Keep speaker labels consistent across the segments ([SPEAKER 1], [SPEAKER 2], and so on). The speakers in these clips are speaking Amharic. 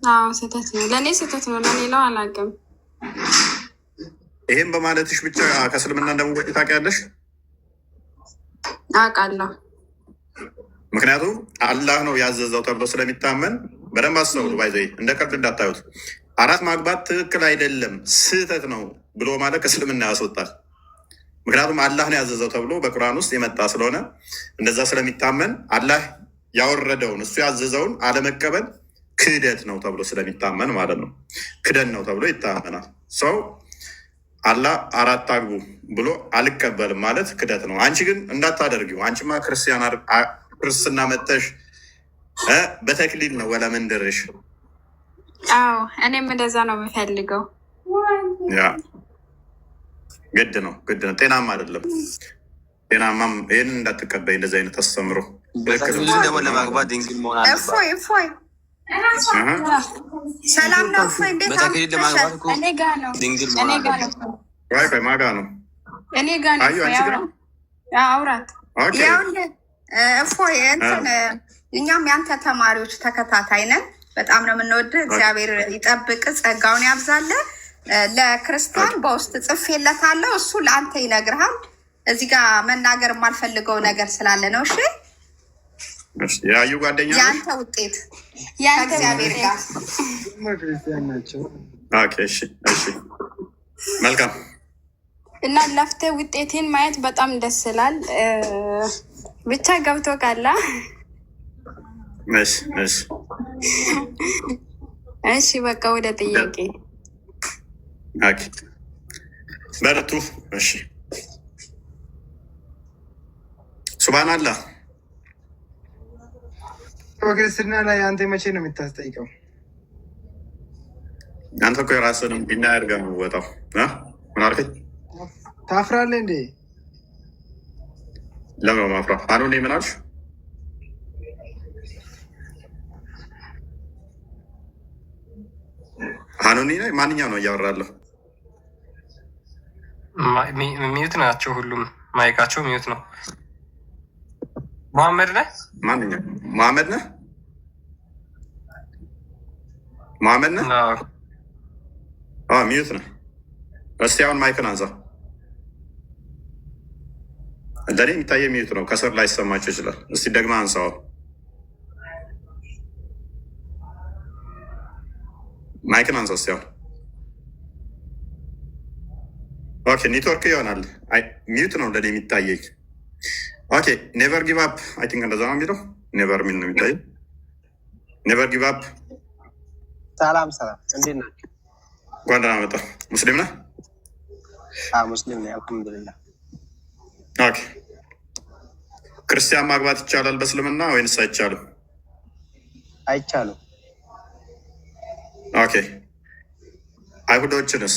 [SPEAKER 1] አዎ ስህተት ነው። ለእኔ ስህተት ነው፣ ለሌላው አላውቅም።
[SPEAKER 2] ይሄን በማለትሽ ብቻ ከእስልምና እንደምወጪ ታውቂያለሽ?
[SPEAKER 1] አውቃለሁ።
[SPEAKER 2] ምክንያቱም አላህ ነው ያዘዘው ተብሎ ስለሚታመን በደንብ አስተውሉ። ባይዘይ እንደ ቀልድ እንዳታዩት። አራት ማግባት ትክክል አይደለም ስህተት ነው ብሎ ማለት ከእስልምና ያስወጣል። ምክንያቱም አላህ ነው ያዘዘው ተብሎ በቁርአን ውስጥ የመጣ ስለሆነ እንደዛ ስለሚታመን አላህ ያወረደውን እሱ ያዘዘውን አለመቀበል ክህደት ነው ተብሎ ስለሚታመን ማለት ነው። ክደት ነው ተብሎ ይታመናል። ሰው አላህ አራት አግቡ ብሎ አልቀበልም ማለት ክደት ነው። አንቺ ግን እንዳታደርጊው። አንቺማ ክርስትና መተሽ በተክሊል ነው ወላ መንደርሽ?
[SPEAKER 1] አዎ እኔም እንደዛ ነው የምፈልገው።
[SPEAKER 2] ያ ግድ ነው። ጤናማ አይደለም። ጤናማም ይህንን እንዳትቀበይ እንደዚህ አይነት አስተምሮ
[SPEAKER 3] ደግሞ ለማግባት ድንግል መሆን
[SPEAKER 4] እፎይ ሰላም ነው። እፎይ እንዴት
[SPEAKER 1] እኔ ጋ ነው።
[SPEAKER 2] ማጋ ነው።
[SPEAKER 1] እኔ ጋ ነው። አውራት
[SPEAKER 4] እፎይ እንትን እኛም ያንተ ተማሪዎች ተከታታይ ነን። በጣም ነው የምንወድ። እግዚአብሔር ይጠብቅ፣ ጸጋውን ያብዛለ። ለክርስቲያን በውስጥ ጽፌለታለሁ። እሱ ለአንተ ይነግርሃል። እዚህ ጋር መናገር የማልፈልገው ነገር ስላለ ነው። እሺ
[SPEAKER 2] ያዩ ጓደኛ
[SPEAKER 4] የአንተ ውጤት ከእግዚአብሔር ጋር
[SPEAKER 2] መልካም
[SPEAKER 1] እና ለፍቴ ውጤቴን ማየት በጣም ደስ ይላል። ብቻ ገብቶ ካላ እሺ በቃ ወደ ጥያቄ
[SPEAKER 2] በርቱ። እሺ ሱብሃንአላህ።
[SPEAKER 5] በክርስትና ላይ አንተ መቼ ነው የምታስጠይቀው?
[SPEAKER 2] አንተ እኮ የራስህንም ቢና ያድርጋ ነው ወጣው። ምን አልከኝ?
[SPEAKER 5] ታፍራለህ እንዴ?
[SPEAKER 2] ለምን ማፍራ? አሁን ምን አልሽ? አሁን ማንኛው ነው እያወራለሁ?
[SPEAKER 6] ሚዩት ናቸው ሁሉም፣ ማይካቸው ሚዩት ነው። መሐመድ ነህ?
[SPEAKER 2] ማንኛው መሐመድ ነህ? መሐመድ ነህ? ሚዩት ነህ። እስቲ አሁን ማይክን አንሳ። እንደኔ የሚታየ ሚዩት ነው። ከስር ላይ ሰማቸው ይችላል። እስቲ ደግማ አንሳው። ማይክን አንሳ እስቲ አሁን። ኦኬ ኔትወርክ ይሆናል። ሚዩት ነው እንደኔ የሚታየኝ። ኦኬ ኔቨር ጊቭ አፕ አይ ቲንክ እንደዛ ነው የሚለው። ኔቨር ሚል ነው የሚታየኝ። ኔቨር ጊቭ አፕ።
[SPEAKER 3] ሰላም እንዴት ነህ?
[SPEAKER 2] ጓንደና መጣ። ሙስሊም ነህ?
[SPEAKER 3] ሙስሊም ነኝ አልሐምዱሊላህ።
[SPEAKER 2] ኦኬ ክርስቲያን ማግባት ይቻላል በእስልምና ወይንስ አይቻልም?
[SPEAKER 3] አይቻልም።
[SPEAKER 2] ኦኬ አይሁዶችንስ?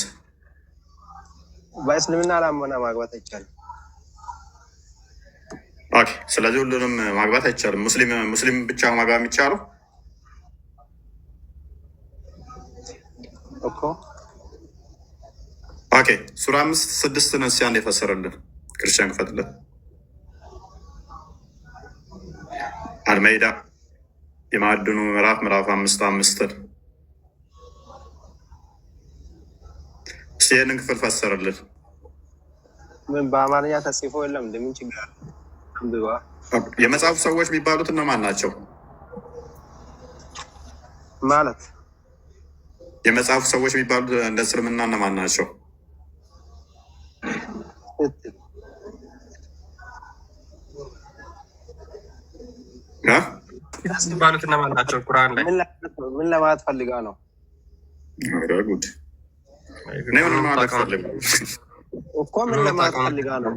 [SPEAKER 3] በእስልምና ላመና ማግባት አይቻልም።
[SPEAKER 2] ኦኬ ስለዚህ ሁሉንም ማግባት አይቻልም። ሙስሊም ብቻ ማግባት የሚቻለው
[SPEAKER 3] እኮ።
[SPEAKER 2] ኦኬ ሱራ 5:6 ነው ሲያን የፈሰረልን ክርስቲያን ክፈትልን። አልመይዳ የማዕድኑ ምዕራፍ 5:5 እስቲ ይህንን ክፍል ፈሰረልን።
[SPEAKER 3] ምን በአማርኛ ተጽፎ የለም? እንደምን ችግር አለ?
[SPEAKER 2] የመጽሐፉ ሰዎች የሚባሉት እነማን ናቸው?
[SPEAKER 3] ማለት
[SPEAKER 2] የመጽሐፉ ሰዎች የሚባሉት እንደ እስልምና እነማን ናቸው?
[SPEAKER 6] የሚባሉት እነማን ናቸው? ቁርአን ላይ
[SPEAKER 3] ምን ለማለት ፈልጋ ነው?
[SPEAKER 2] ጉድ ምን ለማለት ፈልጋ
[SPEAKER 3] እኮ ምን ለማለት ፈልጋ ነው?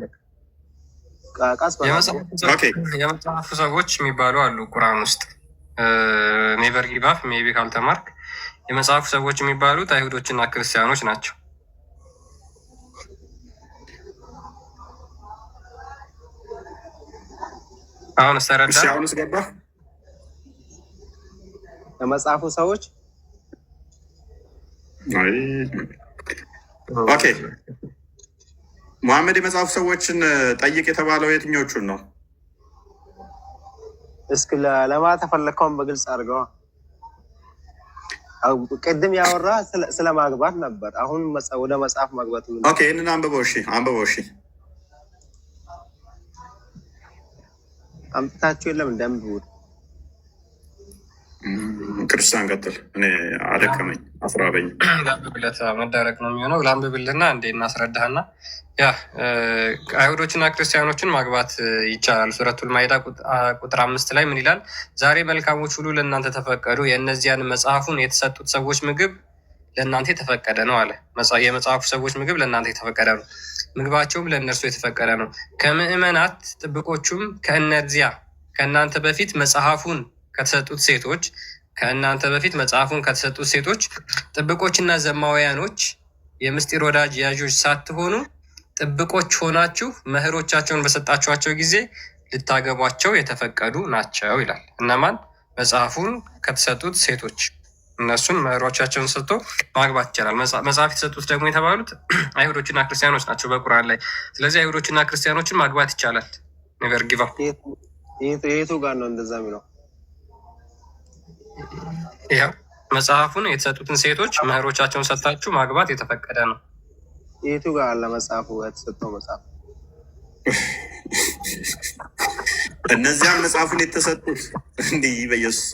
[SPEAKER 6] የመጽሐፉ ሰዎች የሚባሉ አሉ ቁርአን ውስጥ። ኔቨር ጊቭ አፕ ሜይ ቢ ካልተማርክ። የመጽሐፉ ሰዎች የሚባሉት አይሁዶችና ክርስቲያኖች ናቸው። አሁን ስተረዳ
[SPEAKER 2] አሁንስ ገባ።
[SPEAKER 3] የመጽሐፉ ሰዎች
[SPEAKER 2] ኦኬ ሙሐመድ የመጽሐፉ ሰዎችን ጠይቅ የተባለው የትኞቹን ነው?
[SPEAKER 3] እስኪ ለማለት ተፈለግከውን በግልጽ አድርገዋ። ቅድም ያወራ ስለ ማግባት ነበር። አሁን ወደ መጽሐፍ ማግባት
[SPEAKER 2] ኦኬ፣ ይህንን አንብበው። እሺ አንብበው። እሺ
[SPEAKER 3] አምጥታችሁ የለም እንደምብቡት
[SPEAKER 2] ክርስቲያን ቀጥል። እኔ አደከመኝ፣ አስራበኝ።
[SPEAKER 6] ላንብብለት መዳረቅ ነው የሚሆነው። ላንብብልና እንዴ እናስረዳህና ያ አይሁዶችና ክርስቲያኖችን ማግባት ይቻላል። ሱረቱል ማኢዳ ቁጥር 5 ላይ ምን ይላል? ዛሬ መልካሞች ሁሉ ለእናንተ ተፈቀዱ፣ የእነዚያን መጽሐፉን የተሰጡት ሰዎች ምግብ ለእናንተ የተፈቀደ ነው አለ። የመጽሐፉ ሰዎች ምግብ ለእናንተ የተፈቀደ ነው፣ ምግባቸውም ለእነርሱ የተፈቀደ ነው። ከምዕመናት ጥብቆቹም ከእነዚያ ከእናንተ በፊት መጽሐፉን ከተሰጡት ሴቶች ጥብቆችና ዘማውያኖች የምስጢር ወዳጅ ያዦች ሳትሆኑ ጥብቆች ሆናችሁ መህሮቻቸውን በሰጣችኋቸው ጊዜ ልታገቧቸው የተፈቀዱ ናቸው ይላል። እነማን? መጽሐፉን ከተሰጡት ሴቶች፣ እነሱን መህሮቻቸውን ሰጥቶ ማግባት ይቻላል። መጽሐፍ የተሰጡት ደግሞ የተባሉት አይሁዶችና ክርስቲያኖች ናቸው በቁርአን ላይ። ስለዚህ አይሁዶችና ክርስቲያኖችን ማግባት ይቻላል። ነገር ጊቫ
[SPEAKER 3] የቱ ጋር ነው እንደዛ የሚለው?
[SPEAKER 6] ይኸው መጽሐፉን የተሰጡትን ሴቶች መህሮቻቸውን ሰጥታችሁ ማግባት የተፈቀደ ነው።
[SPEAKER 3] የቱ ጋር አለ መጽሐፉ? የተሰጠው መጽሐፍ
[SPEAKER 2] እነዚያም መጽሐፉን የተሰጡት እንዲህ በኢየሱስ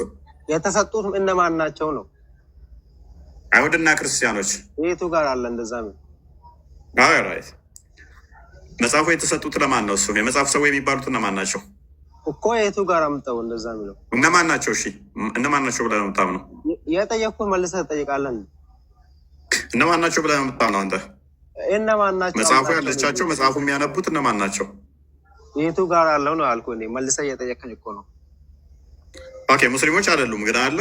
[SPEAKER 3] የተሰጡት እነማን ናቸው ነው?
[SPEAKER 2] አይሁድና ክርስቲያኖች።
[SPEAKER 3] የቱ ጋር አለ እንደዛ ነው?
[SPEAKER 2] ራይት። መጽሐፉ የተሰጡት ለማን ነው? እሱ የመጽሐፍ ሰው የሚባሉት እነማን ናቸው
[SPEAKER 3] እኮ? የቱ ጋር አምጠው እንደዛ የሚለው
[SPEAKER 2] እነማን ናቸው? እሺ እነማን ናቸው ብለህ ነው የምታምነው?
[SPEAKER 3] የጠየቅኩህ መልሰህ ትጠይቃለህ።
[SPEAKER 2] እነማን ናቸው ብለህ ነው የምታምነው አንተ?
[SPEAKER 3] እነማን ናቸው?
[SPEAKER 2] መጽሐፉ ያለቻቸው መጽሐፉ የሚያነቡት እነማን ናቸው?
[SPEAKER 3] የቱ ጋር አለው ነው ያልኩህ። እኔ መልሰህ እየጠየቅህ እኮ ነው።
[SPEAKER 2] ኦኬ፣ ሙስሊሞች አይደሉም ግን አለ።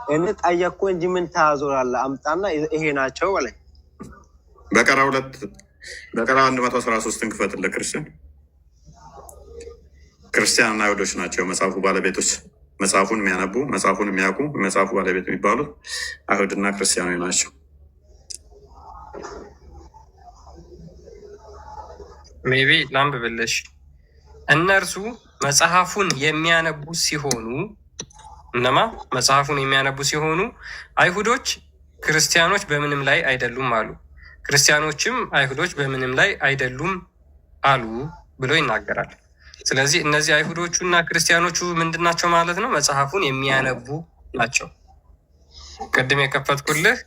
[SPEAKER 3] እኔ ጠየቅኩህ እንጂ ምን ታዞራለህ? አምጣና ይሄ ናቸው በላይ።
[SPEAKER 2] በቀራ 113 ክፈትልህ። ክርስቲያንና አይሁዶች ናቸው መጽሐፉ ባለቤቶች። መጽሐፉን የሚያነቡ መጽሐፉን የሚያውቁ መጽሐፉ ባለቤት የሚባሉት አይሁድና ክርስቲያኖች ናቸው።
[SPEAKER 6] ሜቢ ላንብብልሽ። እነርሱ መጽሐፉን የሚያነቡ ሲሆኑ እነማ መጽሐፉን የሚያነቡ ሲሆኑ አይሁዶች ክርስቲያኖች በምንም ላይ አይደሉም አሉ፣ ክርስቲያኖችም አይሁዶች በምንም ላይ አይደሉም አሉ ብሎ ይናገራል። ስለዚህ እነዚህ አይሁዶቹ እና ክርስቲያኖቹ ምንድን ናቸው ማለት ነው? መጽሐፉን የሚያነቡ ናቸው። ቅድም የከፈትኩልህ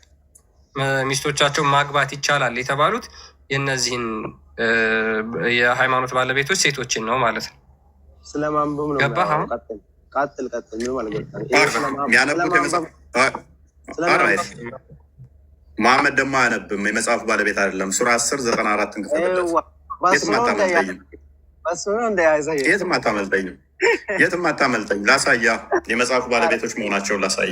[SPEAKER 6] ሚስቶቻቸውን ማግባት ይቻላል የተባሉት የእነዚህን የሃይማኖት ባለቤቶች ሴቶችን ነው ማለት ነው።
[SPEAKER 3] ስለማንበብ ነው።
[SPEAKER 6] ገባህ?
[SPEAKER 3] ቀጥል ምን ማለት
[SPEAKER 2] መሐመድ ደግሞ አያነብም። የመጽሐፉ ባለቤት አይደለም። ሱራ 10:94 ክፈትለት። የትም አታመልጠኝ። ላሳያ የመጽሐፉ ባለቤቶች መሆናቸውን ላሳይ።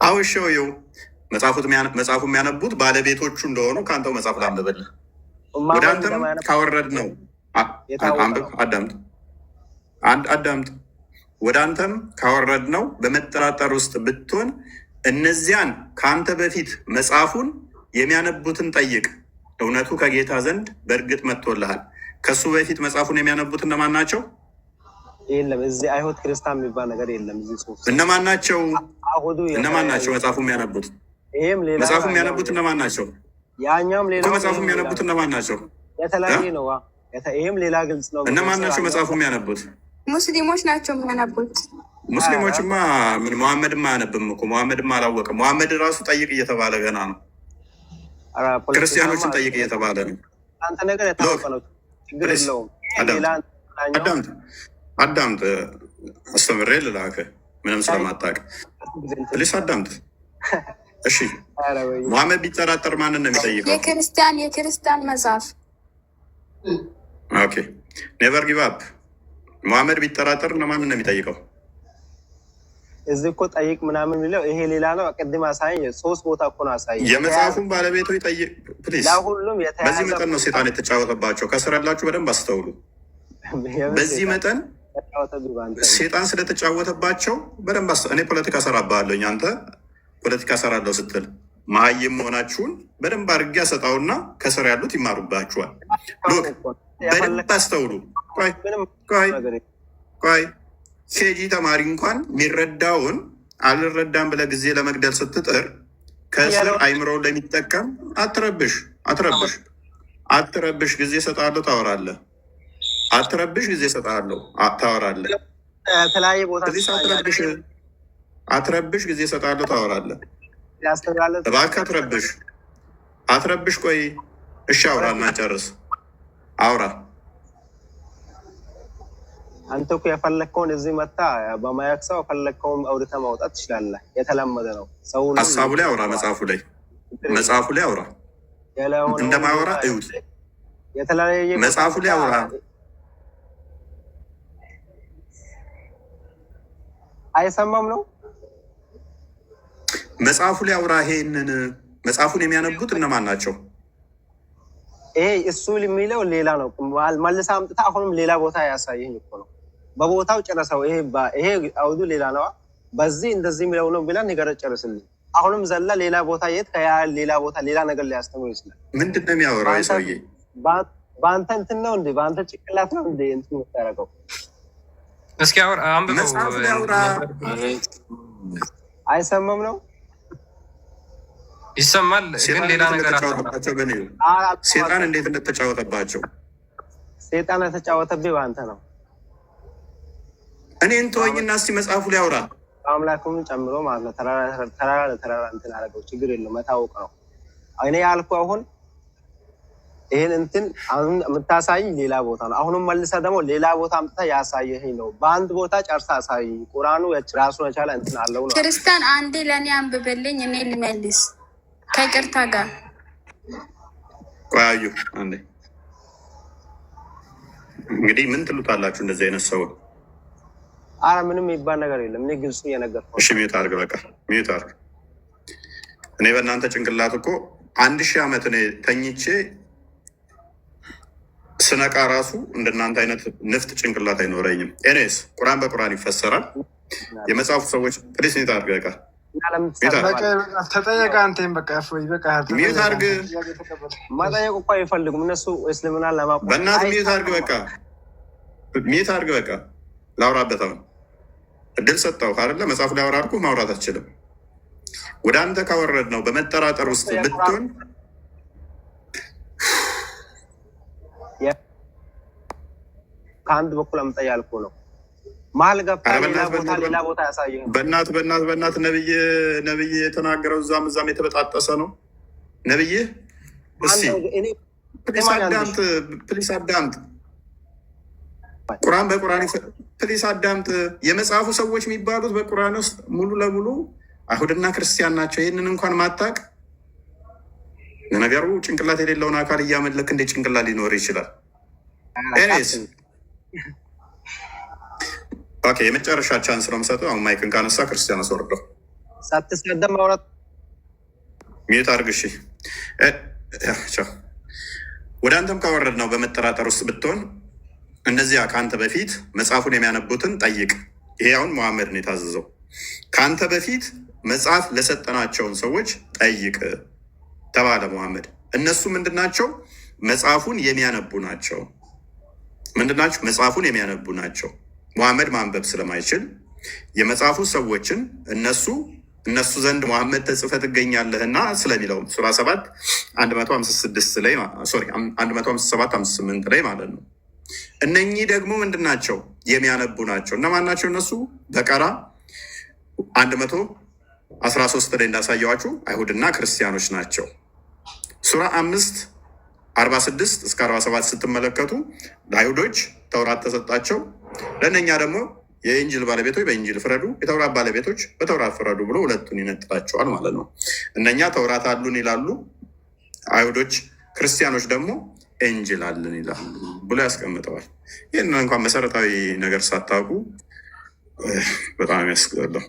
[SPEAKER 2] አውሸው ይኸው መጽሐፉ የሚያነቡት ባለቤቶቹ እንደሆኑ ከአንተው መጽሐፍ ላንብብልህ። ወደ አንተም ካወረድ ነው አዳምጥ። ወደ አንተም ካወረድ ነው በመጠራጠር ውስጥ ብትሆን እነዚያን ከአንተ በፊት መጽሐፉን የሚያነቡትን ጠይቅ፣ እውነቱ ከጌታ ዘንድ በእርግጥ መጥቶልሃል። ከሱ በፊት መጽሐፉን የሚያነቡት እነማን ናቸው?
[SPEAKER 3] የለም እዚህ አይሁድ ክርስቲያን የሚባል ነገር የለም። እዚህ ጽሑፍ
[SPEAKER 2] እነማን ናቸው? እነማን ናቸው መጽሐፉ የሚያነቡት? መጽሐፉ የሚያነቡት እነማን ናቸው?
[SPEAKER 3] ያኛም ሌላ
[SPEAKER 2] መጽሐፉ የሚያነቡት እነማን ናቸው?
[SPEAKER 3] የተለያየ ነው። ይሄም ሌላ ግልጽ ነው።
[SPEAKER 2] እነማን ናቸው መጽሐፉ የሚያነቡት?
[SPEAKER 1] ሙስሊሞች ናቸው የሚያነቡት።
[SPEAKER 2] ሙስሊሞችማ ምን መሐመድማ አያነብም እኮ። መሐመድማ አላወቅም። መሐመድ ራሱ ጠይቅ እየተባለ ገና ነው። ክርስቲያኖችን ጠይቅ እየተባለ ነው።
[SPEAKER 3] አንተ ነገር የታወቀ ነው። ችግር የለውም።
[SPEAKER 2] አዳምጥ። አስተምሬ ልላክህ ምንም ስለማታውቅ ፕሊስ አዳምጥ። እሺ መሐመድ ቢጠራጠር ማንን ነው የሚጠይቀው?
[SPEAKER 1] የክርስቲያን መጽሐፍ።
[SPEAKER 2] ኦኬ ኔቨር ጊቭ አፕ። መሐመድ ቢጠራጠር ማንን ነው የሚጠይቀው?
[SPEAKER 3] እዚህ እኮ ጠይቅ ምናምን የሚለው ይሄ ሌላ ነው። ቅድም አሳየኝ። 3 ቦታ እኮ ነው አሳየኝ።
[SPEAKER 2] የመጽሐፉን ባለቤቶች ጠይቅ ፕሊስ።
[SPEAKER 3] ለሁሉም
[SPEAKER 2] በዚህ መጠን ነው ሴጣን የተጫወተባቸው። ከስር ያላችሁ በደንብ አስተውሉ። በዚህ መጠን ሴጣን ስለተጫወተባቸው በደንብ እኔ ፖለቲካ ሰራባለሁኝ። አንተ ፖለቲካ ሰራለሁ ስትል መሀይም መሆናችሁን በደንብ አድርጌ ያሰጣውና ከስር ያሉት ይማሩባችኋል። ሎክ በደንብ አስተውሉ። ቆይ ኬጂ ተማሪ እንኳን የሚረዳውን አልረዳም ብለህ ጊዜ ለመግደል ስትጥር ከስር አይምሮውን ለሚጠቀም አትረብሽ፣ ጊዜ እሰጥሃለሁ ታወራለህ። አትረብሽ፣ ጊዜ እሰጥሃለሁ ታወራለህ።
[SPEAKER 3] የተለያየ ቦታ
[SPEAKER 2] አትረብሽ፣ ጊዜ እሰጥሃለሁ ታወራለህ። እባክህ አትረብሽ። ቆይ እሺ፣ አውራ እና ጨርስ። አውራ።
[SPEAKER 3] አንተ እኮ የፈለግከውን እዚህ መታ በማያክ ሰው የፈለግከውን አውርተህ ማውጣት ትችላለህ። የተለመደ ነው። ሰው
[SPEAKER 2] ሀሳቡ ላይ አውራ። መጽሐፉ ላይ አውራ። እንደማወራ እዩት።
[SPEAKER 3] የተለያየ
[SPEAKER 2] መጽሐፉ ላይ አውራ።
[SPEAKER 3] አይሰማም ነው
[SPEAKER 2] መጽሐፉ ላይ አውራ። ይሄንን መጽሐፉን የሚያነቡት እነማን ናቸው?
[SPEAKER 3] ይሄ እሱ የሚለው ሌላ ነው። መልሰህ አምጥተህ አሁንም ሌላ ቦታ ያሳየኝ እኮ ነው። በቦታው ጨረሰው። ይሄ አውዱ ሌላ ነው። በዚህ እንደዚህ የሚለው ነው ብለን ንገረኝ፣ ጨርስልኝ። አሁንም ዘላ ሌላ ቦታ የት ሌላ ቦታ ሌላ ነገር ሊያስተምር ይችላል።
[SPEAKER 2] ምንድን ነው የሚያወራው ሰውዬ?
[SPEAKER 3] በአንተ እንትን ነው እንዴ? በአንተ ጭቅላት ነው እንዴ እንትን የምታደርገው?
[SPEAKER 6] እስኪ አንብበው።
[SPEAKER 3] አይሰማም ነው?
[SPEAKER 6] ይሰማል፣ ግን ሌላ ነገር
[SPEAKER 2] ሴጣን እንዴት እንደተጫወተባቸው።
[SPEAKER 3] ሴጣን የተጫወተብህ በአንተ ነው።
[SPEAKER 2] እኔን ተወኝና እስኪ መጽሐፉ ላይ አውራ።
[SPEAKER 3] አምላክም ጨምሮ ማለት ነው። ተራራ ለተራራ እንትን አደረገው። ችግር የለው፣ መታወቅ ነው። እኔ ያልኩ አሁን ይህን እንትን አሁን የምታሳይ ሌላ ቦታ ነው። አሁንም መልሰህ ደግሞ ሌላ ቦታ አምጥተህ ያሳየኸኝ ነው። በአንድ ቦታ ጨርሳ አሳይ። ቁርአኑ ራሱን የቻለ እንትን አለው ነው።
[SPEAKER 1] ክርስቲያን አንዴ ለእኔ አንብብልኝ፣ እኔ ልመልስ ከቅርታ ጋር።
[SPEAKER 2] ቆያዩ አንዴ። እንግዲህ ምን ትሉታላችሁ እንደዚህ አይነት ሰው?
[SPEAKER 3] አረ ምንም የሚባል ነገር የለም። እኔ ግልጹ እየነገርኩህ።
[SPEAKER 2] እሺ ሚዩት አድርግ፣ በቃ ሚዩት አድርግ። እኔ በእናንተ ጭንቅላት እኮ 1000 ዓመት እኔ ተኝቼ ስነቃ ራሱ እንደናንተ አይነት ንፍጥ ጭንቅላት አይኖረኝም። ኤኔስ ቁርአን በቁርአን ይፈሰራል። የመጽሐፉ ሰዎች ፕሊስ ሚዩት አድርግ፣ በቃ
[SPEAKER 5] ተጠየቀ። አንተም በቃ
[SPEAKER 2] ሚዩት አድርግ።
[SPEAKER 3] መጠየቅ እኮ አይፈልጉም እነሱ እስልምና ለማቆ
[SPEAKER 2] በእናትህ ሚዩት አድርግ፣ በቃ ሚዩት አድርግ፣ በቃ ላውራበት። አሁን እድል ሰጠው አይደለ? መጽሐፉ ላይ አውራ አድርጎ ማውራት አትችልም። ወደ አንተ ካወረድ ነው በመጠራጠር ውስጥ ብትሆን
[SPEAKER 3] ከአንድ በኩል አምጣ ያልኩ ነው። መሀል ገብታ ሌላ ቦታ ያሳየ ነው።
[SPEAKER 2] በእናት ነብይ የተናገረው እዛም የተበጣጠሰ ነው። ነብይ ፕሊስ አዳምጥ። ቁርአን በቁርአን ፕሊስ አዳምጥ። የመጽሐፉ ሰዎች የሚባሉት በቁርአን ውስጥ ሙሉ ለሙሉ አይሁድና ክርስቲያን ናቸው። ይህንን እንኳን ማታቅ ነገሩ ጭንቅላት የሌለውን አካል እያመለክ እንደ ጭንቅላት ሊኖር ይችላል። ኤኒዌይስ ኦኬ፣ የመጨረሻ ቻንስ ነው የምሰጠው። አሁን ማይክን ካነሳ ክርስቲያን አስወርደው።
[SPEAKER 3] ሳትስቀደም ማውራት
[SPEAKER 2] ሚዩት አድርግ። እሺ፣ ወደ አንተም ካወረድ ነው በመጠራጠር ውስጥ ብትሆን እነዚያ ከአንተ በፊት መጽሐፉን የሚያነቡትን ጠይቅ። ይሄ አሁን መሐመድ ነው የታዘዘው። ከአንተ በፊት መጽሐፍ ለሰጠናቸውን ሰዎች ጠይቅ ተባለ መሐመድ። እነሱ ምንድናቸው? መጽሐፉን የሚያነቡ ናቸው። ምንድናቸው? መጽሐፉን የሚያነቡ ናቸው። መሐመድ ማንበብ ስለማይችል የመጽሐፉ ሰዎችን እነሱ ዘንድ መሐመድ ተጽፈ ትገኛለህና ስለሚለው ሱራ 7 156 ላይ 157 58 ላይ ማለት ነው። እነኚህ ደግሞ ምንድናቸው? የሚያነቡ ናቸው። እነማን ናቸው እነሱ? በቀራ 113 ላይ እንዳሳየዋችሁ አይሁድና ክርስቲያኖች ናቸው። ሱራ 5:46 እስከ 47 ስትመለከቱ ለአይሁዶች ተውራት ተሰጣቸው፣ ለእነኛ ደግሞ የኢንጅል ባለቤቶች በኢንጅል ፍረዱ፣ የተውራት ባለቤቶች በተውራት ፍረዱ ብሎ ሁለቱን ይነጥላቸዋል ማለት ነው። እነኛ ተውራት አሉን ይላሉ፣ አይሁዶች ክርስቲያኖች ደግሞ ኢንጅል አለን ይላሉ ብሎ ያስቀምጠዋል። ይህንን እንኳን መሰረታዊ ነገር ሳታውቁ በጣም የሚያስገለው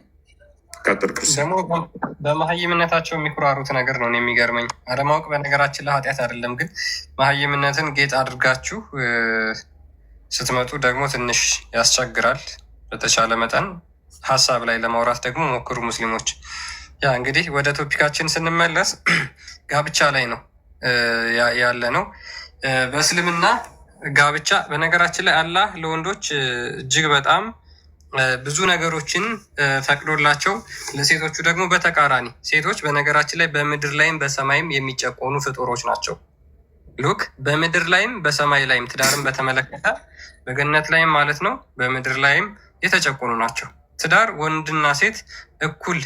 [SPEAKER 2] ቀጥል። ክርስቲያን
[SPEAKER 6] ደግሞ በመሀይምነታቸው የሚኩራሩት ነገር ነው የሚገርመኝ። አለማወቅ በነገራችን ላይ ኃጢአት አይደለም፣ ግን መሀይምነትን ጌጥ አድርጋችሁ ስትመጡ ደግሞ ትንሽ ያስቸግራል። በተቻለ መጠን ሀሳብ ላይ ለማውራት ደግሞ ሞክሩ ሙስሊሞች። ያ እንግዲህ ወደ ቶፒካችን ስንመለስ ጋብቻ ላይ ነው ያለ ነው። በእስልምና ጋብቻ በነገራችን ላይ አላህ ለወንዶች እጅግ በጣም ብዙ ነገሮችን ፈቅዶላቸው ለሴቶቹ ደግሞ በተቃራኒ ሴቶች በነገራችን ላይ በምድር ላይም በሰማይም የሚጨቆኑ ፍጡሮች ናቸው። ሉክ በምድር ላይም በሰማይ ላይም ትዳርን በተመለከተ በገነት ላይም ማለት ነው በምድር ላይም የተጨቆኑ ናቸው። ትዳር ወንድና ሴት እኩል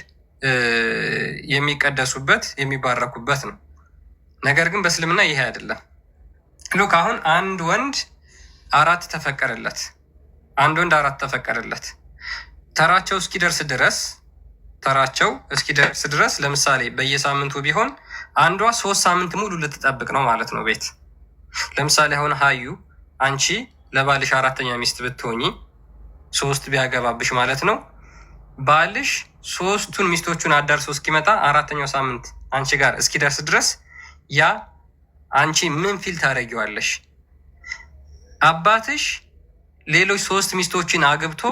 [SPEAKER 6] የሚቀደሱበት የሚባረኩበት ነው። ነገር ግን በእስልምና ይሄ አይደለም። ሉክ አሁን አንድ ወንድ 4 ተፈቀደለት፣ አንድ ወንድ 4 ተፈቀደለት። ተራቸው እስኪደርስ ድረስ ለምሳሌ በየሳምንቱ ቢሆን አንዷ 3 ሳምንት ሙሉ ልትጠብቅ ነው ማለት ነው ቤት። ለምሳሌ አሁን ሀዩ አንቺ ለባልሽ 4ተኛ ሚስት ብትሆኚ 3 ቢያገባብሽ ማለት ነው ባልሽ 3ቱን ሚስቶቹን አዳርሶ እስኪመጣ 4ተኛው ሳምንት አንቺ ጋር እስኪደርስ ድረስ ያ አንቺ ምን ፊል ታደርጊዋለሽ? አባትሽ ሌሎች 3 ሚስቶችን አግብቶ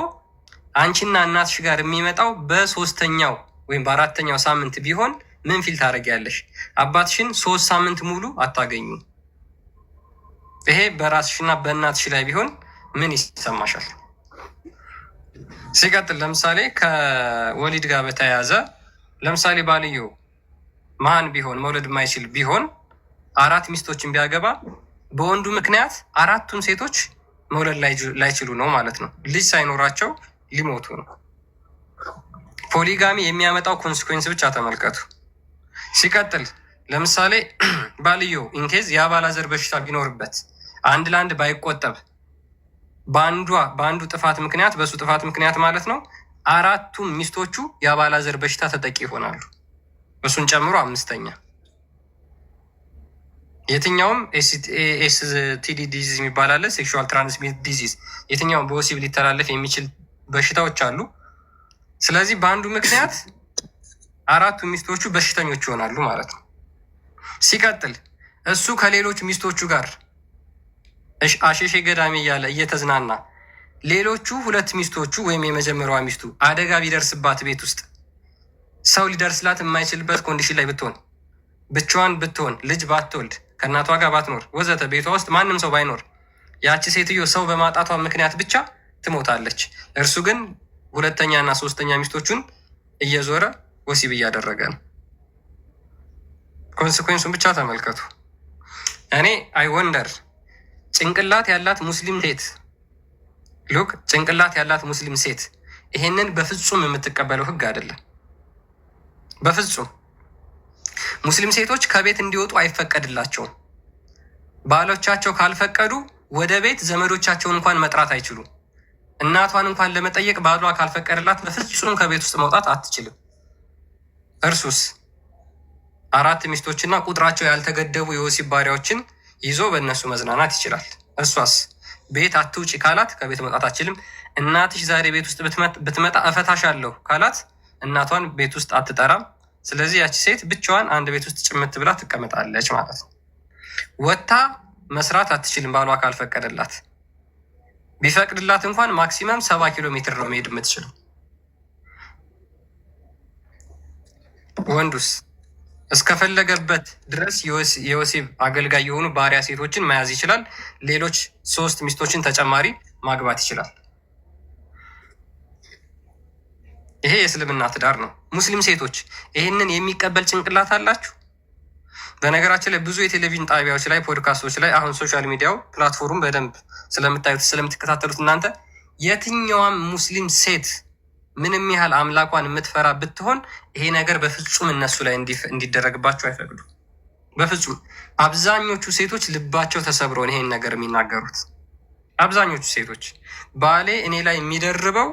[SPEAKER 6] አንቺና እናትሽ ጋር የሚመጣው በ3ተኛው ወይም በ4ተኛው ሳምንት ቢሆን ምን ፊል ታደርጊያለሽ? አባትሽን 3 ሳምንት ሙሉ አታገኙ። ይሄ በራስሽና በእናትሽ ላይ ቢሆን ምን ይሰማሻል? ሲቀጥል ለምሳሌ ከወሊድ ጋር በተያያዘ ለምሳሌ ባልዮ መሀን ቢሆን መውለድ የማይችል ቢሆን 4 ሚስቶችን ቢያገባ በወንዱ ምክንያት 4ቱን ሴቶች መውለድ ላይችሉ ነው ማለት ነው። ልጅ ሳይኖራቸው ሊሞቱ ነው። ፖሊጋሚ የሚያመጣው ኮንሲኩዌንስ ብቻ ተመልከቱ። ሲቀጥል ለምሳሌ ባልዮ ኢንኬዝ የአባላዘር በሽታ ቢኖርበት አንድ ለአንድ ባይቆጠብ በአንዱ ጥፋት ምክንያት በሱ ጥፋት ምክንያት ማለት ነው 4ቱም ሚስቶቹ የአባላዘር በሽታ ተጠቂ ይሆናሉ። እሱን ጨምሮ 5ተኛ የትኛውም ኤስቲዲ ዲዚዝ የሚባል አለ፣ ሴክሹዋል ትራንስሚት ዲዚዝ። የትኛውም በወሲብ ሊተላለፍ የሚችል በሽታዎች አሉ። ስለዚህ በአንዱ ምክንያት 4ቱ ሚስቶቹ በሽተኞች ይሆናሉ ማለት ነው። ሲቀጥል እሱ ከሌሎች ሚስቶቹ ጋር አሸሼ ገዳሜ እያለ እየተዝናና ሌሎቹ 2 ሚስቶቹ ወይም የመጀመሪያዋ ሚስቱ አደጋ ቢደርስባት ቤት ውስጥ ሰው ሊደርስላት የማይችልበት ኮንዲሽን ላይ ብትሆን፣ ብቻዋን ብትሆን፣ ልጅ ባትወልድ፣ ከእናቷ ጋር ባትኖር ወዘተ ቤቷ ውስጥ ማንም ሰው ባይኖር ያቺ ሴትዮ ሰው በማጣቷ ምክንያት ብቻ ትሞታለች። እርሱ ግን 2ተኛ እና 3ተኛ ሚስቶቹን እየዞረ ወሲብ እያደረገ ነው። ኮንስኮንሱን ብቻ ተመልከቱ። እኔ አይወንደር ጭንቅላት ያላት ሙስሊም ሴት ሉክ ጭንቅላት ያላት ሙስሊም ሴት ይሄንን በፍጹም የምትቀበለው ህግ አይደለም። በፍጹም ሙስሊም ሴቶች ከቤት እንዲወጡ አይፈቀድላቸውም። ባሎቻቸው ካልፈቀዱ ወደ ቤት ዘመዶቻቸውን እንኳን መጥራት አይችሉም። እናቷን እንኳን ለመጠየቅ ባሏ ካልፈቀደላት በፍጹም ከቤት ውስጥ መውጣት አትችልም። እርሱስ 4 ሚስቶችና ቁጥራቸው ያልተገደቡ የወሲብ ባሪያዎችን ይዞ በእነሱ መዝናናት ይችላል። እሷስ ቤት አትውጪ ካላት ከቤት መውጣት አትችልም። እናትሽ ዛሬ ቤት ውስጥ ብትመጣ እፈታሻለሁ ካላት እናቷን ቤት ውስጥ አትጠራም። ስለዚህ ያቺ ሴት ብቻዋን አንድ ቤት ውስጥ ጭምት ብላ ትቀመጣለች ማለት ነው። ወጥታ መስራት አትችልም ባሏ ካልፈቀደላት። ቢፈቅድላት እንኳን ማክሲመም 70 ኪሎ ሜትር ነው መሄድ የምትችለው። ወንዱስ እስከፈለገበት ድረስ የወሲብ አገልጋይ የሆኑ ባሪያ ሴቶችን መያዝ ይችላል። ሌሎች 3 ሚስቶችን ተጨማሪ ማግባት ይችላል። ይሄ የእስልምና ትዳር ነው። ሙስሊም ሴቶች ይህንን የሚቀበል ጭንቅላት አላችሁ? በነገራችን ላይ ብዙ የቴሌቪዥን ጣቢያዎች ላይ፣ ፖድካስቶች ላይ አሁን ሶሻል ሚዲያው ፕላትፎርም በደንብ ስለምታዩት ስለምትከታተሉት እናንተ የትኛዋም ሙስሊም ሴት ምንም ያህል አምላኳን የምትፈራ ብትሆን ይሄ ነገር በፍጹም እነሱ ላይ እንዲደረግባቸው አይፈቅዱ። በፍጹም አብዛኞቹ ሴቶች ልባቸው ተሰብረውን ይሄን ነገር የሚናገሩት አብዛኞቹ ሴቶች ባሌ እኔ ላይ የሚደርበው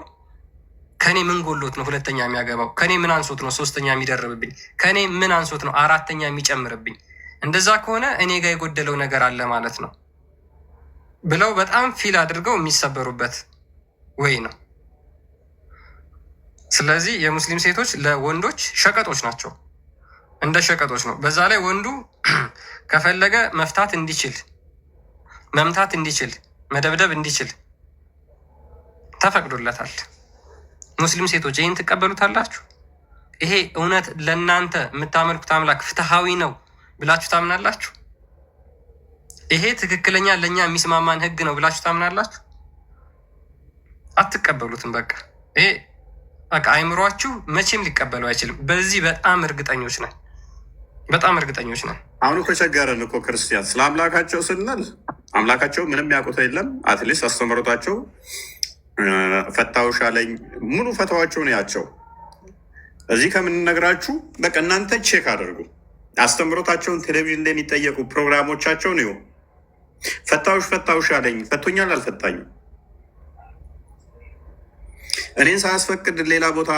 [SPEAKER 6] ከኔ ምን ጎሎት ነው 2ተኛ የሚያገባው? ከኔ ምን አንሶት ነው 3ተኛ የሚደርብብኝ? ከኔ ምን አንሶት ነው 4ተኛ የሚጨምርብኝ? እንደዛ ከሆነ እኔ ጋር የጎደለው ነገር አለ ማለት ነው ብለው በጣም ፊል አድርገው የሚሰበሩበት ወይ ነው። ስለዚህ የሙስሊም ሴቶች ለወንዶች ሸቀጦች ናቸው፣ እንደ ሸቀጦች ነው። በዛ ላይ ወንዱ ከፈለገ መፍታት እንዲችል፣ መምታት እንዲችል፣ መደብደብ እንዲችል ተፈቅዶለታል። ሙስሊም ሴቶች ይህን ትቀበሉታላችሁ? ይሄ እውነት ለእናንተ የምታመልኩት አምላክ ፍትሃዊ ነው ብላችሁ ታምናላችሁ? ይሄ ትክክለኛ ለእኛ የሚስማማን ህግ ነው ብላችሁ ታምናላችሁ? አትቀበሉትም በቃ። ይሄ በቃ አይምሯችሁ መቼም ሊቀበሉ አይችልም። በዚህ በጣም እርግጠኞች ነን፣ በጣም እርግጠኞች ነን።
[SPEAKER 2] አሁን እኮ ቸገረን እኮ ክርስቲያን ስለ አምላካቸው ስንል አምላካቸው ምንም ያውቁት የለም። አትሊስት አስተምሮታቸው ፈታውሽ አለኝ ሙሉ ፈተዋቸውን ያቸው እዚህ ከምንነግራችሁ በቃ እናንተ ቼክ አድርጉ። አስተምሮታቸውን ቴሌቪዥን ላይ የሚጠየቁ ፕሮግራሞቻቸውን ይሁ ፈታውሽ አለኝ ፈቶኛል አልፈታኝም። እኔን ሳያስፈቅድ ሌላ ቦታ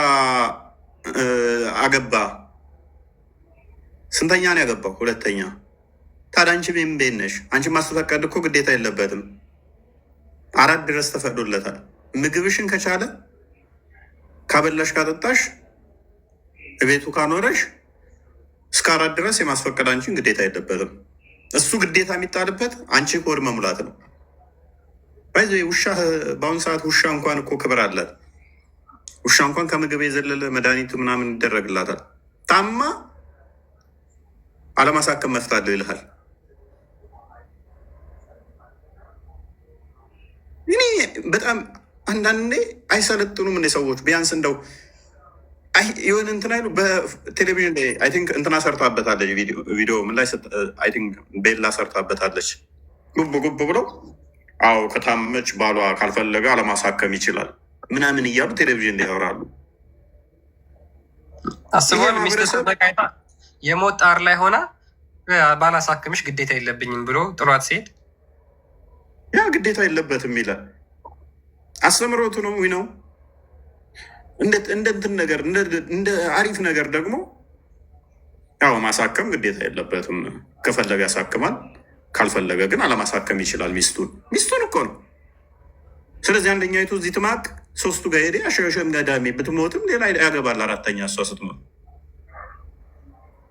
[SPEAKER 2] አገባ። ስንተኛ ነው ያገባው? ሁለተኛ። ታዲያ አንቺ ቤት ነሽ? አንቺ ማስፈቀድ እኮ ግዴታ የለበትም። 4 ድረስ ተፈቅዶለታል። ምግብሽን ከቻለ ካበላሽ ካጠጣሽ ቤቱ ካኖረሽ እስከ 4 ድረስ የማስፈቀድ አንቺን ግዴታ የለበትም። እሱ ግዴታ የሚጣልበት አንቺ ኮድ መሙላት ነው። ባይዘ ውሻ በአሁኑ ሰዓት ውሻ እንኳን እኮ ክብር አላት። ውሻ እንኳን ከምግብ የዘለለ መድኃኒቱ ምናምን ይደረግላታል። ታማ አለማሳከም መፍታለሁ ይልሃል። እኔ በጣም አንዳንዴ አይሰለጥኑም እንደ ሰዎች ቢያንስ እንደው የሆነ እንትን አይሉ። በቴሌቪዥን ላይ አይ ቲንክ እንትና ሰርታበታለች ቪዲዮ ምን ላይ አይ ቲንክ ቤላ ሰርታበታለች። ጉብ ብለው አዎ ከታመች ባሏ ካልፈለገ አለማሳከም ይችላል ምናምን እያሉ ቴሌቪዥን ላይ ያወራሉ።
[SPEAKER 6] አስበዋል። ሚስት በቃይታ የሞት ጣር ላይ ሆና ባላሳክምሽ ግዴታ የለብኝም ብሎ ጥሏት ሲሄድ
[SPEAKER 2] ያ ግዴታ የለበትም ይላል። አስተምሮቱ ነው ነው እንደ እንትን ነገር እንደ አሪፍ ነገር ደግሞ ያው ማሳከም ግዴታ የለበትም። ከፈለገ ያሳክማል፣ ካልፈለገ ግን አለማሳከም ይችላል። ሚስቱን እኮ ነው። ስለዚህ አንደኛይቱ እዚህ ትማቅ 3ቱ ጋር ሄደ አሸሸም ገዳሜ ብትሞትም ሌላ ያገባል 4ተኛ እሷ ስትሞት።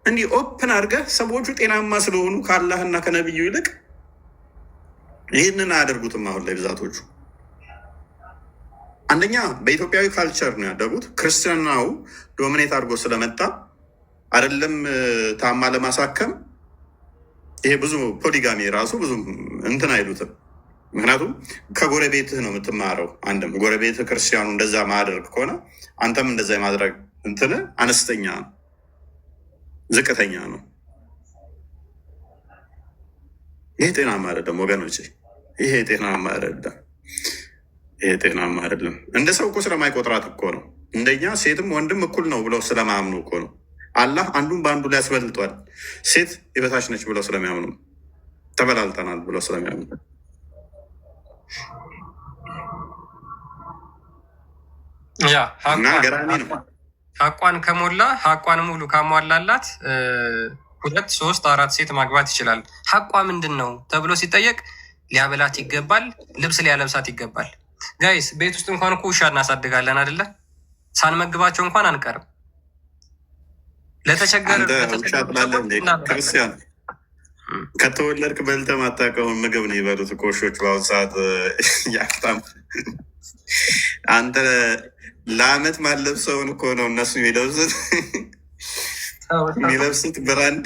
[SPEAKER 2] እንዲህ ኦፕን አድርገህ ሰዎቹ ጤናማ ስለሆኑ ከአላህና ከነቢዩ ይልቅ ይህንን አያደርጉትም። አሁን ላይ ብዛቶቹ አንደኛ በኢትዮጵያዊ ካልቸር ነው ያደጉት። ክርስትናው ዶሚኔት አድርጎ ስለመጣ አይደለም ታማ ለማሳከም ይሄ ብዙ ፖሊጋሚ ራሱ ብዙ እንትን አይሉትም። ምክንያቱም ከጎረቤትህ ነው የምትማረው። አንድም ጎረቤትህ ክርስቲያኑ እንደዛ ማድረግ ከሆነ አንተም እንደዛ የማድረግ እንትን አነስተኛ ነው፣ ዝቅተኛ ነው። ይሄ ጤናማ አይደለም ወገኖች፣ ይሄ ጤናማ አይደለም። ይሄ ጤናማ አይደለም። እንደ ሰው እኮ ስለማይቆጥራት እኮ ነው። እንደኛ ሴትም ወንድም እኩል ነው ብለው ስለማያምኑ እኮ ነው። አላህ አንዱን በአንዱ ላይ ያስበልጧል። ሴት የበታች ነች ብለው ስለሚያምኑ፣ ተበላልጠናል ብለው ስለሚያምኑ
[SPEAKER 6] እና ገራሚ ነው። ሀቋን ከሞላ ሀቋን ሙሉ ካሟላላት 2፣ 3፣ 4 ሴት ማግባት ይችላል። ሀቋ ምንድን ነው ተብሎ ሲጠየቅ ሊያበላት ይገባል፣ ልብስ ሊያለብሳት ይገባል። ጋይስ ቤት ውስጥ እንኳን እኮ ውሻ እናሳድጋለን አይደለ? ሳንመግባቸው እንኳን አንቀርም። ለተቸገረ
[SPEAKER 2] ክርስቲያን ከተወለድክ በልተህ ማታውቀውን ምግብ ነው ይበሉት እኮ ውሾች በአሁኑ ሰዓት ያፍታም። አንተ ለአመት ማለብሰውን እኮ ነው እነሱ የሚለብሱት ብራንድ።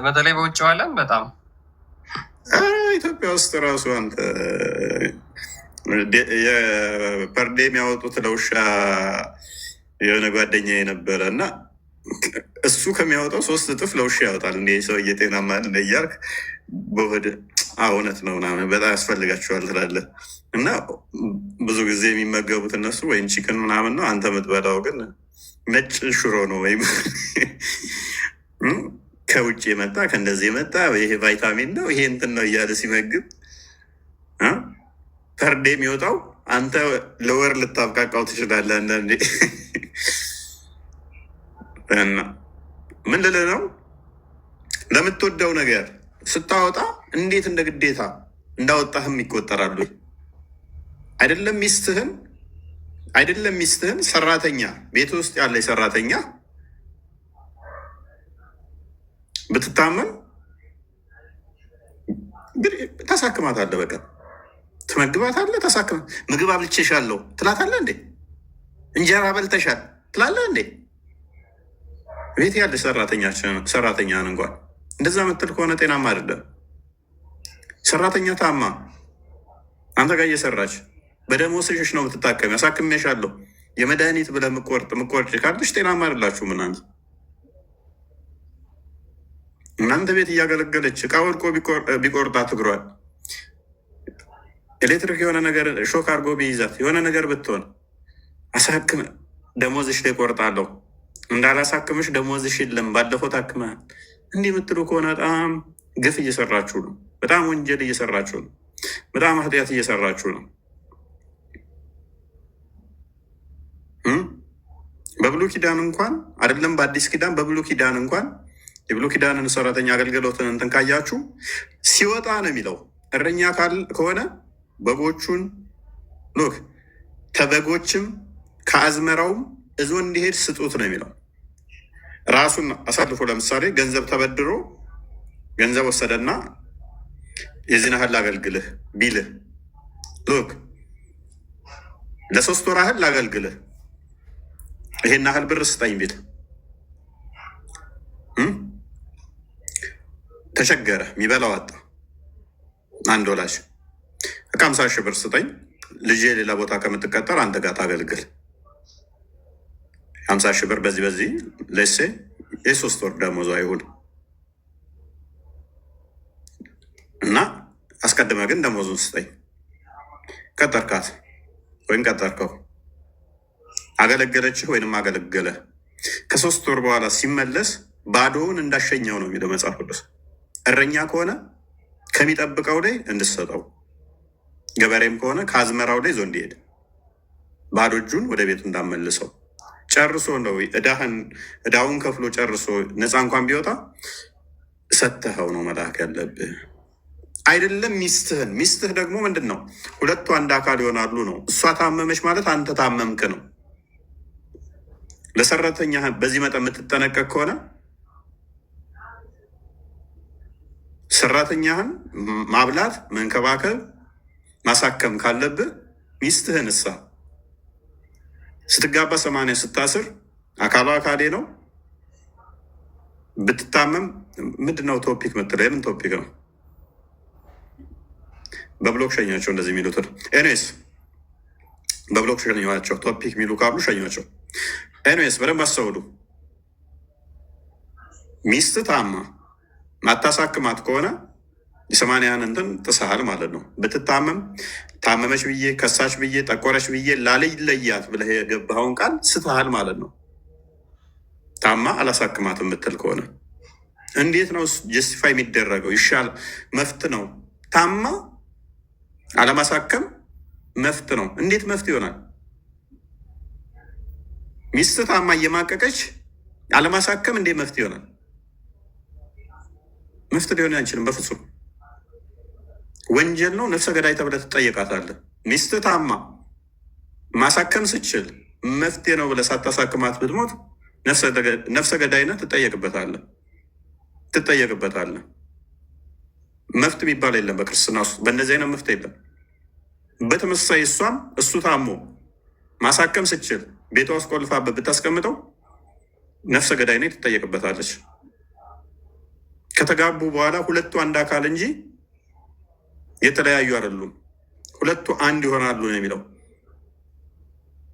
[SPEAKER 6] በተለይ በውጭ ዓለም በጣም
[SPEAKER 2] ኢትዮጵያ ውስጥ ራሱ አንተ የፐርዴ የሚያወጡት ለውሻ የሆነ ጓደኛ የነበረ እና እሱ ከሚያወጣው 3 እጥፍ ለውሻ ያወጣል። እንደ ሰው እየጤናማ እያልክ በሆድ እውነት ነው ምናምን በጣም ያስፈልጋቸዋል ትላለህ። እና ብዙ ጊዜ የሚመገቡት እነሱ ወይም ቺክን ምናምን ነው። አንተ የምትበላው ግን ነጭ ሽሮ ነው ወይም ከውጭ የመጣ ከእንደዚህ የመጣ ይሄ ቫይታሚን ነው ይሄ እንትን ነው እያለ ሲመግብ ፐርዴ የሚወጣው አንተ ለወር ልታብቃቃው ትችላለህ። አንዳንዴ እና ምን ልልህ ነው ለምትወደው ነገር ስታወጣ እንዴት እንደ ግዴታ እንዳወጣህም ይቆጠራሉ። አይደለም ሚስትህን ሰራተኛ ቤት ውስጥ ያለ ሰራተኛ ብትታመም ታሳክማታለህ። በቃ ትመግባታለህ፣ ታሳክማ። ምግብ አብልቼሻለሁ ትላታለህ እንዴ? እንጀራ በልተሻል ትላለህ እንዴ? ቤት ያለች ሰራተኛን እንኳን እንደዛ ምትል ከሆነ ጤናማ አይደለም። ሰራተኛ ታማ አንተ ጋር እየሰራች በደሞዝሽ ነው የምትታከሚ። አሳክሜሻለሁ የመድኃኒት ብለህ ምቆርጭ ካለሽ ጤናማ አይደላችሁ ምናምን። እናንተ ቤት እያገለገለች እቃ ወድቆ ቢቆርጣት እግሯል፣ ኤሌክትሪክ የሆነ ነገር ሾክ አድርጎ ቢይዛት የሆነ ነገር ብትሆን አሳክመ ደሞዝሽ ላይ ቆርጣለሁ እንዳላሳክምሽ ደሞዝሽ የለም ባለፈው ታክመሃል እንዲህ የምትሉ ከሆነ በጣም ግፍ እየሰራችሁ ነው። በጣም ወንጀል እየሰራችሁ ነው። በጣም ኃጢአት እየሰራችሁ ነው። በብሉይ ኪዳን እንኳን አይደለም በአዲስ ኪዳን፣ በብሉይ ኪዳን እንኳን የብሉይ ኪዳንን ሰራተኛ አገልግሎትን እንትን ካያችሁ ሲወጣ ነው የሚለው እረኛ ከሆነ በጎቹን ሎክ ከበጎችም ከአዝመራውም እዞ እንዲሄድ ስጡት ነው የሚለው። ራሱን አሳልፎ ለምሳሌ ገንዘብ ተበድሮ ገንዘብ ወሰደና የዚህን ያህል ላገልግልህ ቢልህ ሎክ ለ3 ወር ያህል ላገልግልህ ይሄን ያህል ብር ስጠኝ ቢል ተቸገረ፣ የሚበላው አጣ። አንድ ወላጅ 50 ሺህ ብር ስጠኝ ልጄ ሌላ ቦታ ከምትቀጠር አንተ ጋር ታገልግል 50 ሺህ ብር በዚህ ለሴ የ3 ወር ደሞዟ ይሁን እና አስቀድመ ግን ደሞዙን ስጠኝ። ቀጠርካት ወይም ቀጠርከው፣ አገለገለችህ ወይንም አገለገለ። ከ3 ወር በኋላ ሲመለስ ባዶውን እንዳሸኘው ነው የሚለው መጽሐፍ ቅዱስ። እረኛ ከሆነ ከሚጠብቀው ላይ እንድሰጠው፣ ገበሬም ከሆነ ከአዝመራው ላይ ይዞ እንዲሄድ፣ ባዶ እጁን ወደ ቤቱ እንዳመልሰው። ጨርሶ ነው እዳውን ከፍሎ ጨርሶ ነፃ እንኳን ቢወጣ ሰተኸው ነው መላክ ያለብህ። አይደለም ሚስትህ ደግሞ ምንድን ነው? ሁለቱ አንድ አካል ይሆናሉ ነው። እሷ ታመመች ማለት አንተ ታመምክ ነው። ለሰራተኛ በዚህ መጠን የምትጠነቀቅ ከሆነ ሰራተኛህን ማብላት፣ መንከባከብ፣ ማሳከም ካለብህ ሚስትህን እሳ ስትጋባ 80 ስታስር አካሏ አካሌ ነው። ብትታመም ምንድነው ቶፒክ ምትለው? የምን ቶፒክ ነው? በብሎክ ሸኛቸው እንደዚህ የሚሉት ነው። ኤኒዌይስ በብሎክ ሸኛቸው። ቶፒክ የሚሉ ካሉ ሸኛቸው። ኤኒዌይስ በደንብ አስተውሉ። ሚስት ታማ ማታሳክማት ከሆነ የ80 እንትን ጥሰሃል ማለት ነው። ብትታመም ታመመች ብዬ ከሳች ብዬ ጠቆረች ብዬ ላለይለያት ብለህ የገባኸውን ቃል ስተሃል ማለት ነው። ታማ አላሳክማት የምትል ከሆነ እንዴት ነው ጀስቲፋይ የሚደረገው? ይሻል መፍት ነው። ታማ አለማሳከም መፍት ነው። እንዴት መፍት ይሆናል? ሚስት ታማ እየማቀቀች አለማሳከም እንዴት መፍት ይሆናል? መፍት ሊሆን አይችልም በፍጹም። ወንጀል ነው። ነፍሰ ገዳይ ተብለህ ትጠየቃታለህ። ሚስት ታማ ማሳከም ስችል መፍትሄ ነው ብለህ ሳታሳክማት ብትሞት ነፍሰ ገዳይነት ትጠየቅበታለህ። መፍት የሚባል የለም በክርስትና ውስጥ። በእነዚህ አይነት መፍት የለም። በተመሳሳይ እሷም እሱ ታሞ ማሳከም ስችል ቤቷ ውስጥ ቆልፋበት ብታስቀምጠው ነፍሰ ገዳይነት ትጠየቅበታለች። ከተጋቡ በኋላ ሁለቱ አንድ አካል እንጂ የተለያዩ አይደሉም። ሁለቱ አንድ ይሆናሉ ነው የሚለው።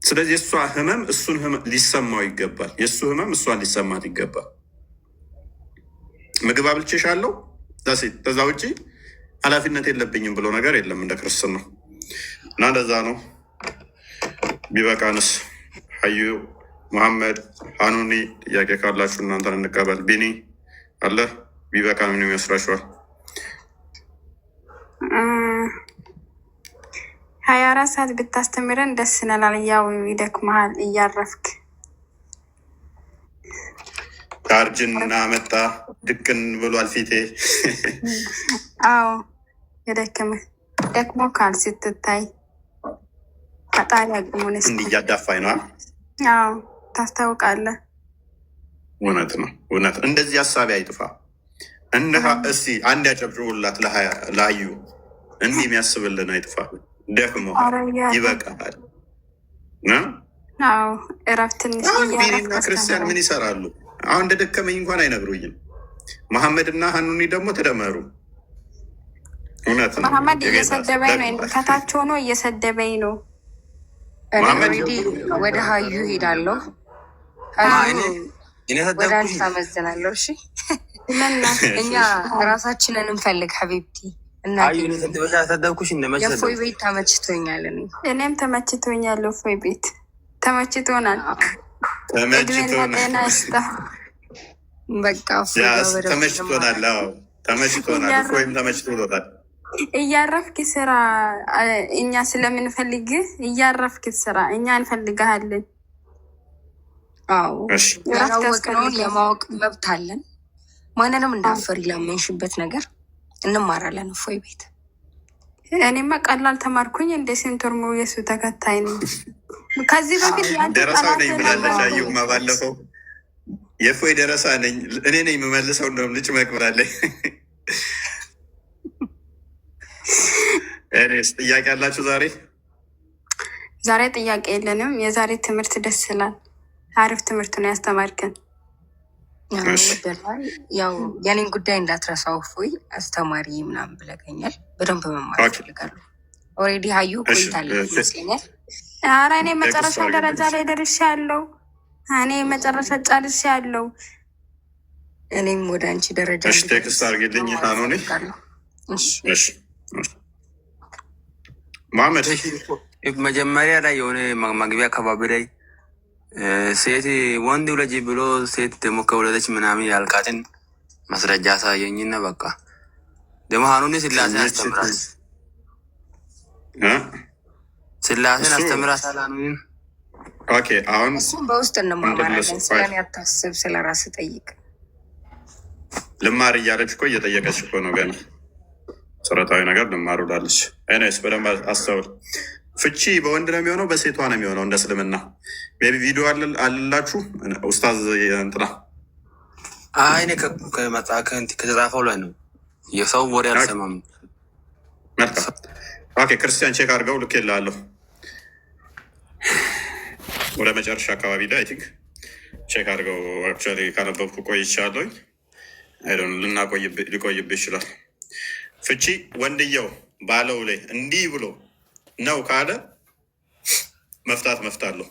[SPEAKER 2] ስለዚህ የእሷ ህመም እሱን ሊሰማው ይገባል። የእሱ ህመም እሷን ሊሰማት ይገባል። ምግብ አብልቼሻለሁ ከዛ ውጭ ኃላፊነት የለብኝም ብሎ ነገር የለም እንደ ክርስትና ነው። እና እንደዛ ነው። ቢበቃንስ? ሀዩ መሐመድ ሀኑኒ ጥያቄ ካላችሁ እናንተን እንቀበል። ቢኒ አለ ቢበቃ ምን ይመስላችኋል?
[SPEAKER 1] 24 ሰዓት ብታስተምረን ደስ ይላል። ያው ይደክመሃል እያረፍክ።
[SPEAKER 2] ከእርጅና መጣ ድቅን ብሏል ፊቴ።
[SPEAKER 1] አዎ ደክሞ ካል ስትታይ ፈጣሪ አቅሙን
[SPEAKER 2] እንዲህ እያዳፋኝ ነው።
[SPEAKER 1] አዎ ታስታውቃለህ።
[SPEAKER 2] እውነት ነው። እውነት እንደዚህ ሀሳቢ አይጥፋ። እስቲ አንድ ያጨብጭቡላት ለሀዩ። እንዲህ የሚያስብልን አይጥፋ። ደክሞ ይበቃል።
[SPEAKER 1] እረፍትን
[SPEAKER 2] ቢኒና ክርስቲያን ምን ይሰራሉ? አሁን እንደደከመኝ እንኳን አይነግሩኝም። መሐመድ እና ሀኑኒ ደግሞ ተደመሩ። እውነት ነው።
[SPEAKER 1] መሐመድ እየሰደበኝ ነው፣ ከታች ሆኖ እየሰደበኝ ነው።
[SPEAKER 7] ኦልሬዲ ወደ ሀዩ ሄዳለሁ። ወደ አንቺ ታመዝናለሁ። እሺ እኛ ራሳችንን እንፈልግ ሀቢብቲ እና የፎይ ቤት ተመችቶኛል።
[SPEAKER 1] እኔም ተመችቶኛል። ፎይ ቤት ተመችቶናል። እድሜና ይስጣ።
[SPEAKER 7] በቃ
[SPEAKER 2] ተመችቶናል። ተመችቶናል። ፎይም ተመችቶታል።
[SPEAKER 1] እያረፍክ ስራ። እኛ ስለምንፈልግ እያረፍክ ስራ። እኛ እንፈልግሃለን።
[SPEAKER 7] አዎ ያላወቅነውን የማወቅ መብት አለን። ማንንም እንዳፈር ላመንሽበት ነገር እንማራለን። እፎይ ቤት
[SPEAKER 1] እኔማ ቀላል ተማርኩኝ። እንደ ሴንቶርሞ የሱ ተከታይ ነው። ከዚህ በፊት
[SPEAKER 2] ደረሳ ነኝ ብላለች። አዩማ ባለፈው የእፎይ ደረሳ ነኝ እኔ ነኝ የምመልሰው። እንደውም ልጭ መቅብላለኝ። እኔስ ጥያቄ አላችሁ?
[SPEAKER 1] ዛሬ ጥያቄ የለንም። የዛሬ ትምህርት ደስ ይላል። አሪፍ ትምህርት ነው ያስተማርከን።
[SPEAKER 7] ያው የኔን ጉዳይ እንዳትረሳው እፎይ አስተማሪ ምናምን ብለገኛል። በደንብ መማር ይፈልጋሉ። ኦልሬዲ ሀዩ ቆይታለች ይመስለኛል።
[SPEAKER 1] ኧረ እኔ መጨረሻ ደረጃ ላይ ደርሻለሁ። እኔ መጨረሻ ጨርሻለሁ።
[SPEAKER 7] እኔም ወደ አንቺ ደረጃ
[SPEAKER 2] ቴክስት አድርጌልኝ ሀኖኔ። መሐመድ
[SPEAKER 8] መጀመሪያ ላይ የሆነ መግቢያ አካባቢ ላይ ሴት ወንድ ውለጅ ብሎ ሴት ደግሞ ከወለደች ምናምን ያልቃትን ማስረጃ ሳየኝና በቃ ደግሞ ሀኑኒ ስላሴን አስተምራት ስላሴን አስተምራት ሀኑኒን።
[SPEAKER 2] አሁን
[SPEAKER 7] እሱም በውስጥ እንማማራለን። ስለኔ አታስብ፣ ስለ ራስ ጠይቅ።
[SPEAKER 2] ልማር እያለች እኮ እየጠየቀች እኮ ነው። ገና መሰረታዊ ነገር ልማር ብላለች። አይነስ በደንብ አስተውል። ፍቺ በወንድ ነው የሚሆነው በሴቷ ነው የሚሆነው? እንደ እስልምና ቤቢ ቪዲዮ አላችሁ ኡስታዝ እንትና?
[SPEAKER 8] እኔ ከተጻፈው ላይ ነው የሰው ወሬ አልሰማም።
[SPEAKER 2] ክርስቲያን ቼክ አድርገው ልክ የላለሁ ወደ መጨረሻ አካባቢ ላይ አይ ቲንክ ቼክ አድርገው አክቹዋሊ ካነበብኩ ቆይቻለሁኝ። ሊቆይብህ ይችላል። ፍቺ ወንድየው ባለው ላይ እንዲህ ብሎ ነው ካለ መፍታት አለው።